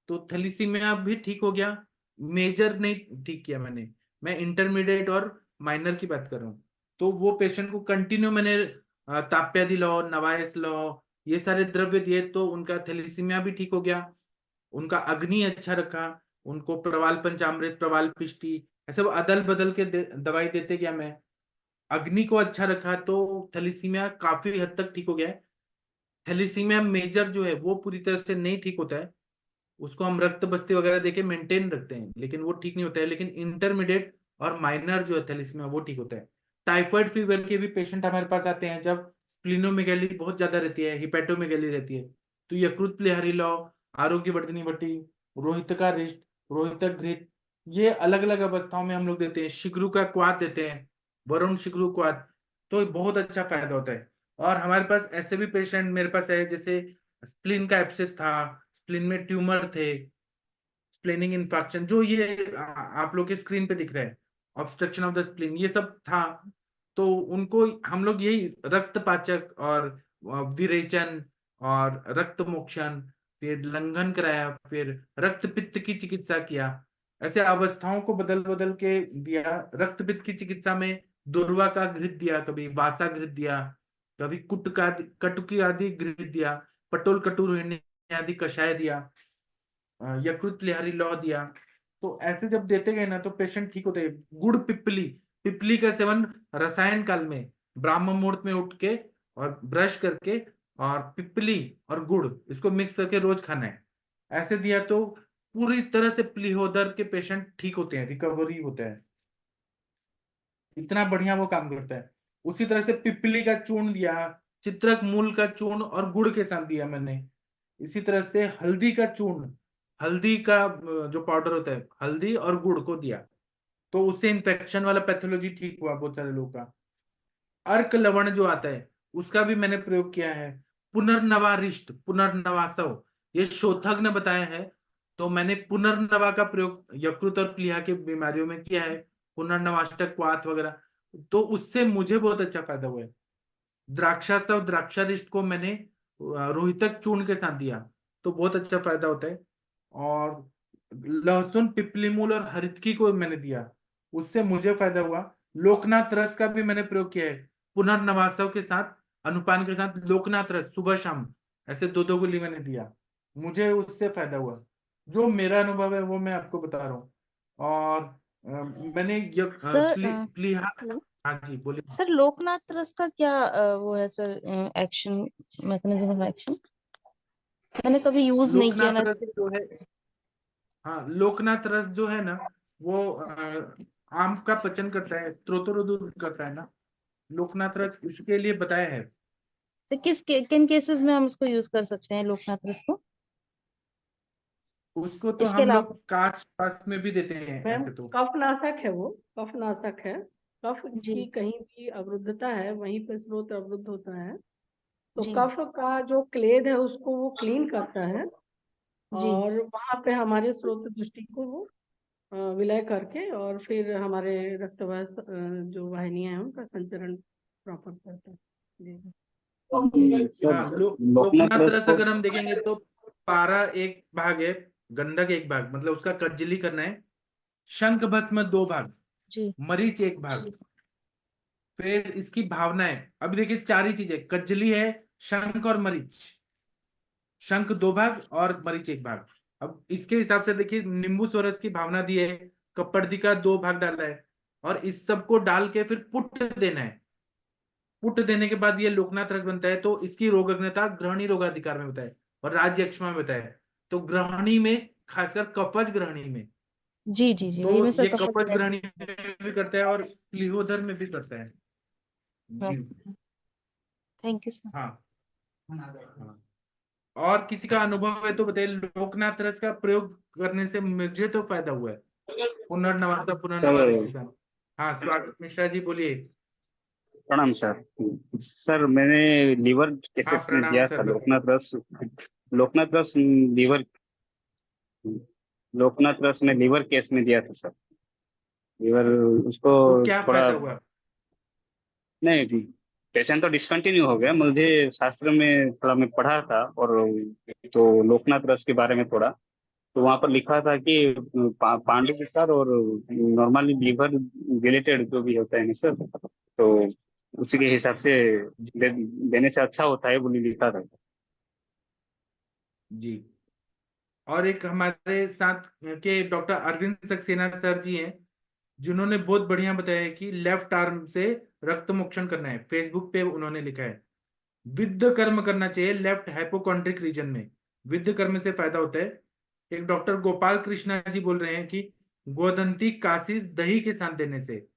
तो थैलीसीमिया भी ठीक हो गया। मेजर नहीं ठीक किया मैंने, मैं इंटरमीडिएट और माइनर की बात कर रहा हूँ। तो वो पेशेंट को कंटिन्यू मैंने ताप्यादी लाओ, नवायस लाओ, ये सारे द्रव्य दिए, तो उनका थैलीसीमिया भी ठीक हो गया, उनका अग्नि अच्छा रखा, उनको प्रवाल पंचामृत, प्रवाल पिष्टी ऐसे अदल बदल के दवाई देते गया मैं, अग्नि को अच्छा रखा, तो थैलीसीमिया काफी हद तक ठीक हो गया है। थैलीसीमिया मेजर जो है वो पूरी तरह से नहीं ठीक होता है, उसको हम रक्त बस्ती वगैरह देके मेंटेन रखते हैं, लेकिन वो ठीक नहीं होता है। लेकिन इंटरमीडिएट और माइनर जो है थैलीसीमिया वो ठीक होता है। टाइफाइड फीवर के भी पेशेंट हमारे पास आते हैं जब स्प्लिनोमेगैली बहुत ज्यादा रहती है, हिपेटोमेगैली रहती है, तो यकृत प्लेहरी लाओ, आरोग्य वर्धिनी बट्टी, रोहितका रिष्ट, रोहितक घृत, ये अलग अलग अवस्थाओं में हम लोग देते हैं। शिग्रू का क्वाथ देते हैं, वरुण शिग्रू क्वाथ, तो बहुत अच्छा फायदा होता है। और हमारे पास ऐसे भी पेशेंट मेरे पास है जैसे स्प्लिन का एब्सेस था, स्प्लिन में ट्यूमर थे, स्प्लेनिंग इन्फेक्शन, जो ये आप लोग के स्क्रीन पे दिख रहा है, ऑब्स्ट्रक्शन ऑफ द स्प्लिन, ये सब था। तो उनको हम लोग यही रक्तपाचक और विरेचन और रक्त मोक्षण, फिर लंघन कराया, फिर रक्त पित्त की चिकित्सा किया, ऐसे अवस्थाओं को बदल बदल के दिया। रक्त पित्त की चिकित्सा में दुर्वा का घृत दिया, कभी वासा घृत दिया, कभी कटुकी आदि घृत दिया, पटोल कटुरोहिणी आदि कषाय दिया, यकृत लिहारी लौ दिया। तो ऐसे जब देते गए ना तो पेशेंट ठीक होते गए। गुड़ पिपली, पिपली का सेवन रसायन काल में ब्राह्म मुहूर्त में उठ के और ब्रश करके और पिपली और गुड़ इसको मिक्स करके रोज खाना है, ऐसे दिया तो पूरी तरह से प्लीहोदर के पेशेंट ठीक होते हैं, रिकवरी होता है, इतना बढ़िया वो काम करता है। उसी तरह से पिपली का चूर्ण दिया, चित्रक मूल का चूर्ण और गुड़ के साथ दिया मैंने। इसी तरह से हल्दी का चूर्ण, हल्दी का जो पाउडर होता है, हल्दी और गुड़ को दिया, तो उससे इन्फेक्शन वाला पैथोलॉजी ठीक हुआ बहुत सारे लोगों का। अर्क लवण जो आता है उसका भी मैंने प्रयोग किया है। पुनर्नवारिष्ट, पुनर्नवासव, ये शोथक ने बताया है, तो मैंने पुनर्नवा का प्रयोग यकृत और प्लीहा के बीमारियों में किया है, पुनर्नवाष्टक क्वाथ वगैरह, तो उससे मुझे बहुत अच्छा फायदा हुआ है। द्राक्षास्तव, द्राक्षारिष्ट को मैंने रोहितक चूर्ण के साथ दिया, तो बहुत अच्छा फायदा होता है। और लहसुन, पिपली मूल और हरितकी को मैंने दिया, उससे मुझे फायदा हुआ। लोकनाथ रस का भी मैंने प्रयोग किया है, पुनर्नवासव के साथ, अनुपान के साथ लोकनाथ रस सुबह शाम ऐसे 2-2 गोली मैंने दिया, मुझे उससे फायदा हुआ। जो मेरा अनुभव है वो मैं आपको बता रहा हूँ। और मैंने सर प्लीहा, हाँ जी बोलिए। सर लोकनाथ रस का क्या वो है sir, action, mechanism of action? मैंने कभी यूज नहीं किया लोकनाथ ना। रस जो है, हाँ लोकनाथ रस जो है ना वो आम का पचन करता है, त्रोतोरोध करता है ना, लोकनाथ रस उसके लिए बताया है। तो किन केसेस में हम इसको यूज कर सकते हैं लोकनाथ रस को? उसको तो इसके हम अलावा लोग कास्ट पास में भी देते हैं मैम ऐसे तो। कफनाशक है वो, कफनाशक है। कफ जी की कहीं भी अवरुद्धता है वहीं पे स्रोत अवरुद्ध होता है, तो जी कफ का जो क्लेद है उसको वो क्लीन करता है, जी। और वहां पे हमारे स्रोत दृष्टि को वो विलय करके और फिर हमारे रक्तवास जो वाहिनियां हैं उनका संचरण प्रॉपर करता है। जी हाँ लोकनाथ रस अगर हम देखेंगे तो पारा एक भाग है, गंधक एक भाग, मतलब उसका कज्जली करना है, शंख भस्म 2 भाग, जी मरीच 1 भाग, फिर इसकी भावनाएं। अभी देखिए 4 ही चीजें, कज्जली है, शंख और मरीच, शंख 2 भाग और मरीच 1 भाग। अब इसके हिसाब से देखिए नींबू सोरस की भावना दी है, कपड़दी का 2 भाग डाला है, और इस सबको डाल के फिर पुट देना है। पुट देने के बाद ये लोकनाथ रस बनता है, तो इसकी रोगग्नता ग्रहणी रोगाधिकार में बताए और राज्य अक्षमा में बताया। तो ग्रहणी में, खासकर कफज ग्रहणी में, जी जी जी, तो वही मैं सर ये कपल कफज ग्रहणी में भी करता है और प्लीहोदर में भी करता है जी। Thank you sir. हाँ हाँ। और किसी का अनुभव है तो बताइए, लोकनाथ रस का प्रयोग करने से मुझे तो फायदा हुआ है, पुनर्नवासा पुनर्नवास के साथ। हाँ स्वागत मिश्रा जी, बोलिए। प्रणाम सर। सर मैंने लीवर हाँ केसेस में प्रणाम दिया सर, था बताइए। लोकनाथ रस लीवर लोकनाथ रस में लीवर केस में दिया था सर। लीवर उसको तो क्या थोड़ा, फायदा हुआ? नहीं पेशेंट तो डिसकंटिन्यू हो गया। मुझे शास्त्र में थोड़ा मैं पढ़ा था, और तो लोकनाथ रस के बारे में थोड़ा, तो वहां पर लिखा था कि पांडु विकार और नॉर्मली लीवर रिलेटेड जो भी होता है ना सर, तो उसी के हिसाब से देने से अच्छा होता है बोली लिखा था। जी। और एक हमारे साथ के डॉक्टर अरविंद सक्सेना सर जी हैं, जिन्होंने बहुत बढ़िया बताया है कि लेफ्ट आर्म से रक्त मोक्षण करना है। फेसबुक पे उन्होंने लिखा है विद्ध कर्म करना चाहिए लेफ्ट हाइपोकॉन्ड्रिक रीजन में, विद्ध कर्म से फायदा होता है। एक डॉक्टर गोपाल कृष्णा जी बोल रहे हैं कि गोदंती कासिस दही के साथ देने से,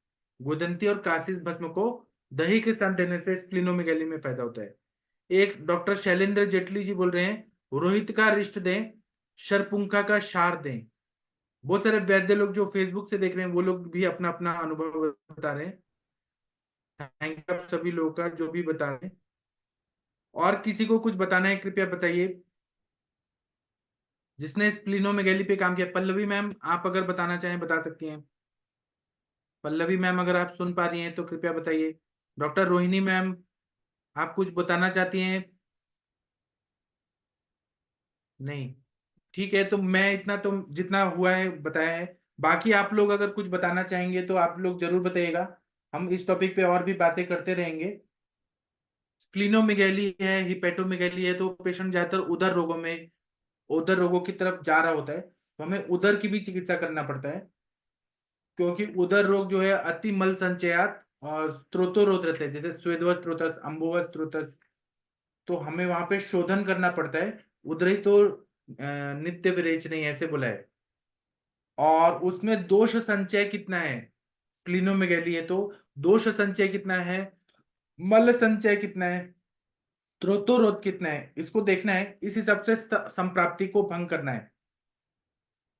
गोदंती और कासिस भस्म को दही के साथ देने से स्प्लिनोमेगेली में फायदा होता है। एक डॉक्टर शैलेंद्र जेटली जी बोल रहे हैं रोहित का रिष्ट दें, शरपुंखा का शार दें। बहुत सारे वैद्य लोग जो फेसबुक से देख रहे हैं वो लोग भी अपना अपना अनुभव बता रहे हैं। थैंक यू आप सभी लोगों का जो भी बता रहे हैं। और किसी को कुछ बताना है कृपया बताइए, जिसने स्प्लिनोमेगेली पे काम किया। पल्लवी मैम, आप अगर बताना चाहें बता सकती हैं। पल्लवी मैम अगर आप सुन पा रही हैं तो कृपया बताइए। डॉक्टर रोहिणी मैम, आप कुछ बताना चाहती हैं? नहीं, ठीक है। तो मैं इतना तो जितना हुआ है बताया है। बाकी आप लोग अगर कुछ बताना चाहेंगे तो आप लोग जरूर बताइएगा, हम इस टॉपिक पे और भी बातें करते रहेंगे। स्प्लिनोमेगेली है, हिपेटोमेगेली है, तो पेशेंट ज्यादातर उदर रोगों की तरफ जा रहा होता है, तो हमें उदर की भी चिकित्सा करना पड़ता है, क्योंकि उदर रोग जो है अति मल संचयात और स्त्रोतोरोध रहते हैं, जैसे स्वेदवस स्त्रोतस, अम्बुवस स्त्रोतस, तो हमें वहां पे शोधन करना पड़ता है। उदरी तो नित्य विरेच नहीं, ऐसे बोला है। और उसमें दोष संचय कितना है, स्प्लिनोमेगेली है तो दोष संचय कितना है, मल संचय कितना है, स्त्रोतोरोध कितना है, इसको देखना है। इस हिसाब से संप्राप्ति को भंग करना है।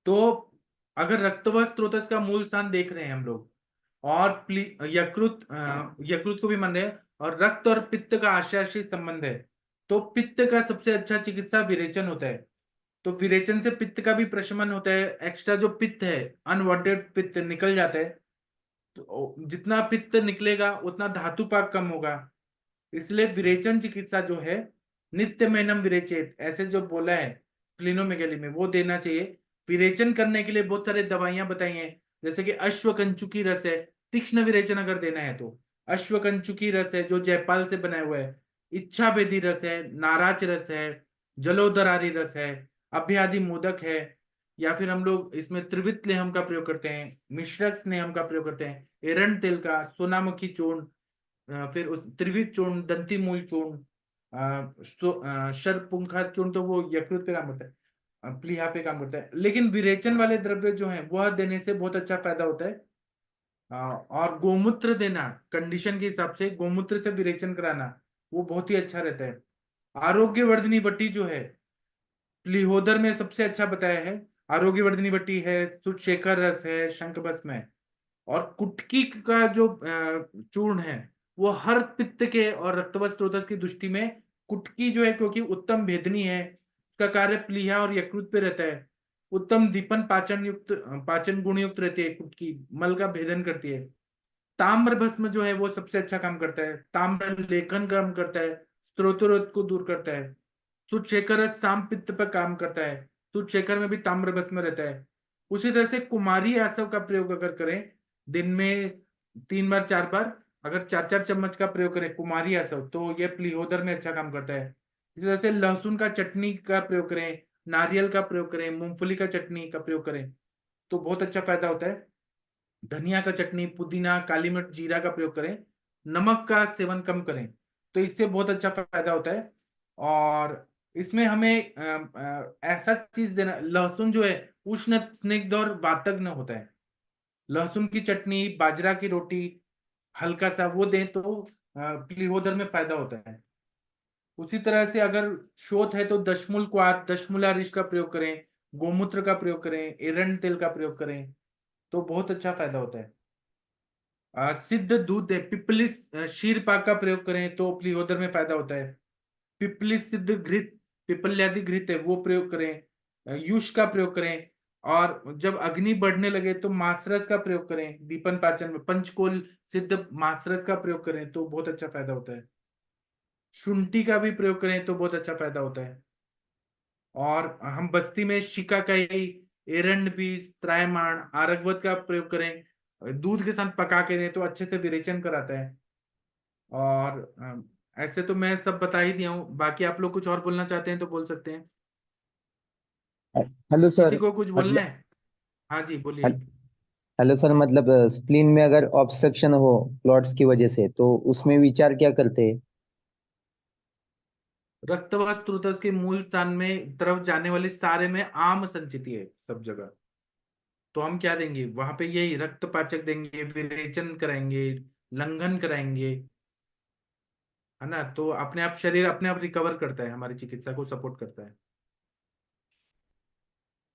तो अगर रक्तवत स्त्रोतस का मूल स्थान देख रहे हैं हम लोग, और यकृत को भी मान रहे हैं, और रक्त और पित्त का आश्रय संबंध है, तो पित्त का सबसे अच्छा चिकित्सा विरेचन होता है। तो विरेचन से पित्त का भी प्रशमन होता है, एक्स्ट्रा जो पित्त है, अनवांटेड पित्त निकल जाता है। तो जितना पित्त निकलेगा उतना धातु पाक कम होगा। इसलिए विरेचन चिकित्सा जो है, नित्य मेनम विरेचेत, ऐसे जो बोला है स्प्लिनोमेगेली में, वो देना चाहिए। विरेचन करने के लिए बहुत सारे दवाइयां बताई हैं, जैसे कि अश्वकंचुकी रस है, तीक्ष्ण विरेचन अगर देना है तो अश्वकंचुकी रस है जो जयपाल से बनाया हुआ है, इच्छा भेदी रस है, नाराज रस है, जलोदरारी रस है, अभ्यादि मोदक है, या फिर हम लोग इसमें त्रिवित लेहम का प्रयोग करते हैं, मिश्रक स्नेहम का प्रयोग करते हैं, एरंड तेल का, सोनामुखी चूर्ण, फिर उस त्रिविध चूर्ण, दंती मूल चूर्ण, शरपुंखा चूर्ण, तो वो यकृत पे काम करता है, प्लीहा पे काम करता है। लेकिन विरेचन वाले द्रव्य जो है वह देने से बहुत अच्छा फायदा होता है। और गोमूत्र देना, कंडीशन के हिसाब से गोमूत्र से विरेचन कराना, वो बहुत ही अच्छा रहता है। आरोग्य वर्धनी बट्टी जो है, प्लीहोदर में सबसे अच्छा बताया है। आरोग्य वर्धनी बट्टी है, सुशेखर रस है, शंख भस्म है। और कुटकी का जो चूर्ण है, वो हर पित्त के और रक्तवत स्त्रोतस की दृष्टि में कुटकी जो है, क्योंकि उत्तम भेदनी है, उसका कार्य प्लीहा और यकृत पे रहता है। उत्तम दीपन पाचन गुण युक्त रहती है कुटकी, मल का भेदन करती है। ताम्र भस्म जो है वो सबसे अच्छा काम करता है, ताम्र लेखन काम करता है, स्त्रोतरोध को दूर करता है। सुशेखर साम पित्त पर काम करता है, सुशेखर में भी ताम्र भस्म रहता है। उसी तरह से कुमारी आसव का प्रयोग अगर करें दिन में 3 बार 4 बार, अगर 4-4 चम्मच का प्रयोग करें कुमारी आसव, तो ये प्लीहोदर में अच्छा काम करता है। इसी तरह से लहसुन का चटनी का प्रयोग करें, नारियल का प्रयोग करें, मूंगफली का चटनी का प्रयोग करें, तो बहुत अच्छा फायदा होता है। धनिया का चटनी, पुदीना, काली मिर्च, जीरा का प्रयोग करें। नमक का सेवन कम करें, तो इससे बहुत अच्छा फायदा होता है। और इसमें हमें ऐसा चीज देना, लहसुन जो है उष्ण स्निग्ध और वातग्न होता है। लहसुन की चटनी, बाजरा की रोटी हल्का सा वो दें तो प्लीहोदर में फायदा होता है। उसी तरह से अगर शोथ है तो दशमूल क्वाथ, दशमूला रिश का प्रयोग करें, गोमूत्र का प्रयोग करें, एरंड तेल का प्रयोग करें, तो बहुत अच्छा फायदा होता है। सिद्ध दूध है, पिपलिस शीर पाक का प्रयोग करें तो प्लीहोदर में फायदा होता है। पिपलिस सिद्ध घृत, पिपल्यादि घृत है वो प्रयोग करें, युष का प्रयोग करें। और जब अग्नि बढ़ने लगे तो मासरस का प्रयोग करें। दीपन पाचन में पंचकोल सिद्ध मासरस का प्रयोग करें तो बहुत अच्छा फायदा होता है। शुंठी का भी प्रयोग करें तो बहुत अच्छा फायदा होता है। और हम बस्ती में शिकाकाई, एरंड बीज, त्रायमाण, आरगवत का प्रयोग करें, दूध के साथ पका के दें तो अच्छे से विरेचन कराता है। और ऐसे तो मैं सब बता ही दिया हूँ, बाकी आप लोग कुछ और बोलना चाहते हैं तो बोल सकते हैं। हेलो किसी सर, को कुछ बोलना मतलब है? हाँ जी बोलिए। हेलो सर, मतलब स्प्लीन में अगर ऑब्स्ट्रक्शन हो क्लॉट्स की वजह से तो उसमें विचार क्या करते हैं? रक्तवास के मूल स्थान में तरफ जाने वाले सारे में आम संचिति है सब जगह, तो हम क्या देंगे वहां पे? यही रक्तपाचक देंगे, विरेचन कराएंगे, लंघन कराएंगे, है ना। तो अपने आप शरीर अपने आप रिकवर करता है, हमारी चिकित्सा को सपोर्ट करता है।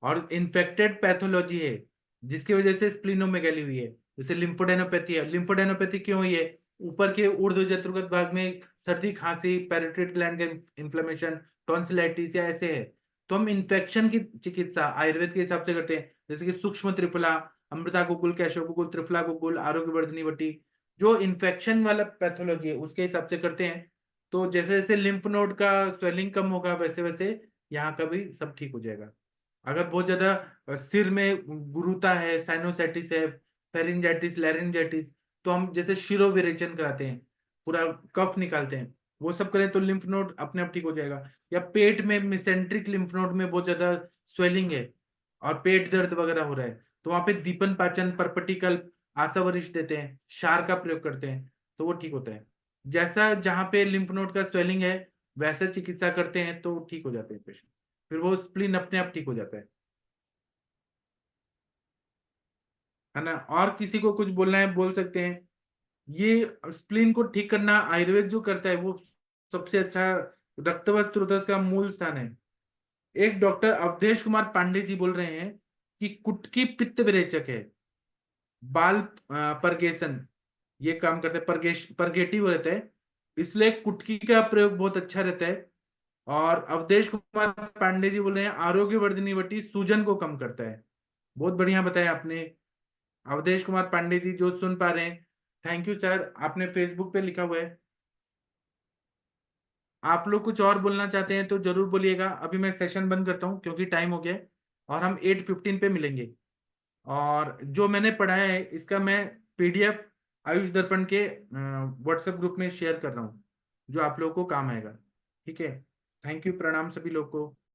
और इन्फेक्टेड पैथोलॉजी है जिसकी वजह से स्प्लीनोमेगाली हुई है, जैसे लिम्फोडेनोपैथी है। लिम्फोडेनोपैथी क्यों हुई है? ऊपर के ऊर्ध्व जत्रुगत भाग में सर्दी, खांसी, पैराटाइड ग्लैंड का इन्फ्लेमेशन, टॉन्सिलाइटिस या ऐसे है। तो हम इन्फेक्शन की चिकित्सा आयुर्वेद के हिसाब से करते हैं, जैसे कि सूक्ष्म त्रिफला, अमृता गुगुल, कैशव गुगुल, त्रिफला गुगुल, आरोग्य वर्धनी वटी, जो इन्फेक्शन वाला पैथोलॉजी है उसके हिसाब से करते हैं। तो जैसे जैसे लिम्फ नोड का स्वेलिंग कम होगा वैसे वैसे यहाँ का भी सब ठीक हो जाएगा। अगर बहुत ज्यादा सिर में गुरुता है, साइनोसाइटिस है, फेरिंजाइटिस, लैरिंजाइटिस, तो हम जैसे शिरो विरेचन कराते हैं, पूरा कफ निकालते हैं, वो सब करें तो लिम्फ नोड अपने आप ठीक हो जाएगा। या पेट में मिसेंट्रिक लिम्फ नोड में बहुत ज्यादा स्वेलिंग है और पेट दर्द वगैरह हो रहा है, तो वहां पे दीपन पाचन, परपटिकल्प, आसावरिश देते हैं, क्षार का प्रयोग करते हैं, तो वो ठीक होता है। जैसा जहां पे लिम्फ नोड का स्वेलिंग है वैसा चिकित्सा करते हैं तो ठीक हो जाते हैं पेशेंट, फिर वो स्प्लीन अपने आप ठीक हो जाता है ना। और किसी को कुछ बोलना है बोल सकते हैं। ये स्प्लीन को ठीक करना आयुर्वेद जो करता है वो सबसे अच्छा, रक्तवस त्रुतस का मूल स्थान है। एक डॉक्टर अवधेश कुमार पांडे जी बोल रहे हैं कि कुटकी पित्त विरेचक है, बाल परगेशन ये काम करता है, परगेटिव रहता है, इसलिए कुटकी का प्रयोग बहुत अच्छा रहता है। और अवधेश कुमार पांडे जी बोल रहे हैं आरोग्य वर्धनी वटी सूजन को कम करता है। बहुत बढ़िया बताया आपने अवधेश कुमार पांडे जी, जो सुन पा रहे हैं थैंक यू सर, आपने फेसबुक पे लिखा हुआ है। आप लोग कुछ और बोलना चाहते हैं तो जरूर बोलिएगा। अभी मैं सेशन बंद करता हूँ क्योंकि टाइम हो गया है और हम 8:15 पे मिलेंगे। और जो मैंने पढ़ाया है इसका मैं PDF आयुष दर्पण के व्हाट्सएप ग्रुप में शेयर कर रहा हूँ, जो आप लोगों को काम आएगा। ठीक है, थैंक यू, प्रणाम सभी लोग को।